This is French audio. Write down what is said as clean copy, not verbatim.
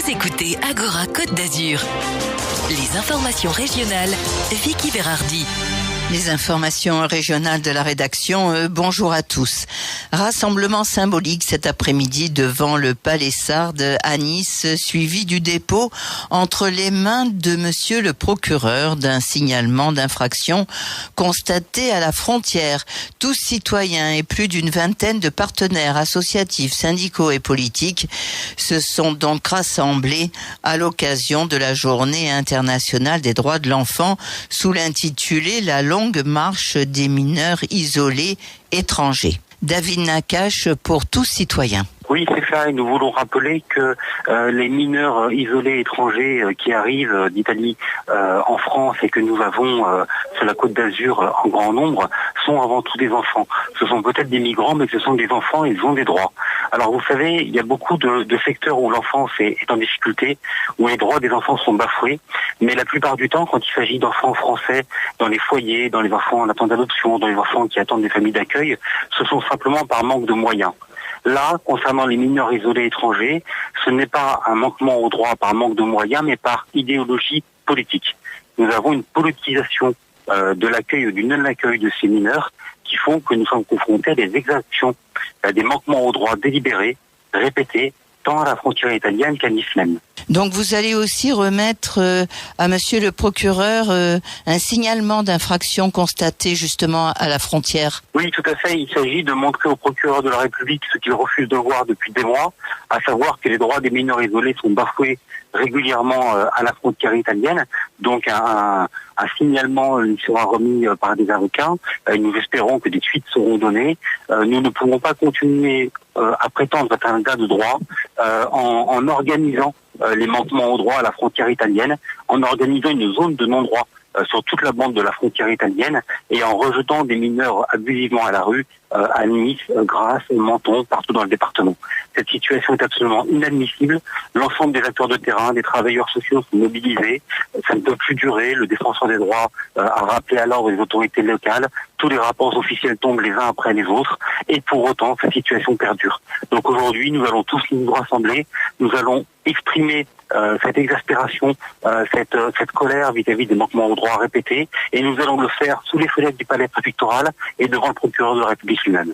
Vous écoutez Agora Côte d'Azur. Les informations régionales, Vicky Berardi. Les informations régionales de la rédaction, bonjour à tous. Rassemblement symbolique cet après-midi devant le Palais Sardes à Nice, suivi du dépôt entre les mains de monsieur le procureur d'un signalement d'infraction constaté à la frontière. Tous citoyens et plus d'une vingtaine de partenaires associatifs, syndicaux et politiques se sont donc rassemblés à l'occasion de la Journée internationale des droits de l'enfant sous l'intitulé « La longue marche des mineurs isolés étrangers ». David Nakache pour tous citoyens. Oui, c'est ça, et nous voulons rappeler que les mineurs isolés étrangers qui arrivent d'Italie en France et que nous avons sur la Côte d'Azur en grand nombre sont avant tout des enfants. Ce sont peut-être des migrants, mais ce sont des enfants et ils ont des droits. Alors vous savez, il y a beaucoup de secteurs où l'enfance est en difficulté, où les droits des enfants sont bafoués, mais la plupart du temps, quand il s'agit d'enfants français dans les foyers, dans les enfants en attente d'adoption, dans les enfants qui attendent des familles d'accueil, ce sont simplement par manque de moyens. Là, concernant les mineurs isolés étrangers, ce n'est pas un manquement aux droits par manque de moyens, mais par idéologie politique. Nous avons une politisation de l'accueil ou du non-accueil de ces mineurs qui font que nous sommes confrontés à des exactions, à des manquements aux droits délibérés, répétés, tant à la frontière italienne qu'à Nice même. Donc vous allez aussi remettre à monsieur le procureur un signalement d'infraction constaté justement à la frontière. Oui, tout à fait. Il s'agit de montrer au procureur de la République ce qu'il refuse de voir depuis des mois, à savoir que les droits des mineurs isolés sont bafoués régulièrement à la frontière italienne. Donc un signalement lui sera remis par des avocats. Nous espérons que des suites seront données. Nous ne pouvons pas continuer à prétendre être un gars de droit en organisant les manquements aux droits à la frontière italienne, en organisant une zone de non-droit sur toute la bande de la frontière italienne et en rejetant des mineurs abusivement à la rue, à Nice, Grasse, Menton, partout dans le département. Cette situation est absolument inadmissible. L'ensemble des acteurs de terrain, des travailleurs sociaux sont mobilisés. Ça ne peut plus durer. Le défenseur des droits a rappelé à l'ordre les autorités locales. Tous les rapports officiels tombent les uns après les autres. Et pour autant, cette situation perdure. Donc aujourd'hui, nous allons tous nous rassembler. Nous allons exprimer cette exaspération, cette colère vis-à-vis des manquements aux droits répétés. Et nous allons le faire sous les fenêtres du palais préfectoral et devant le procureur de la République lui-même.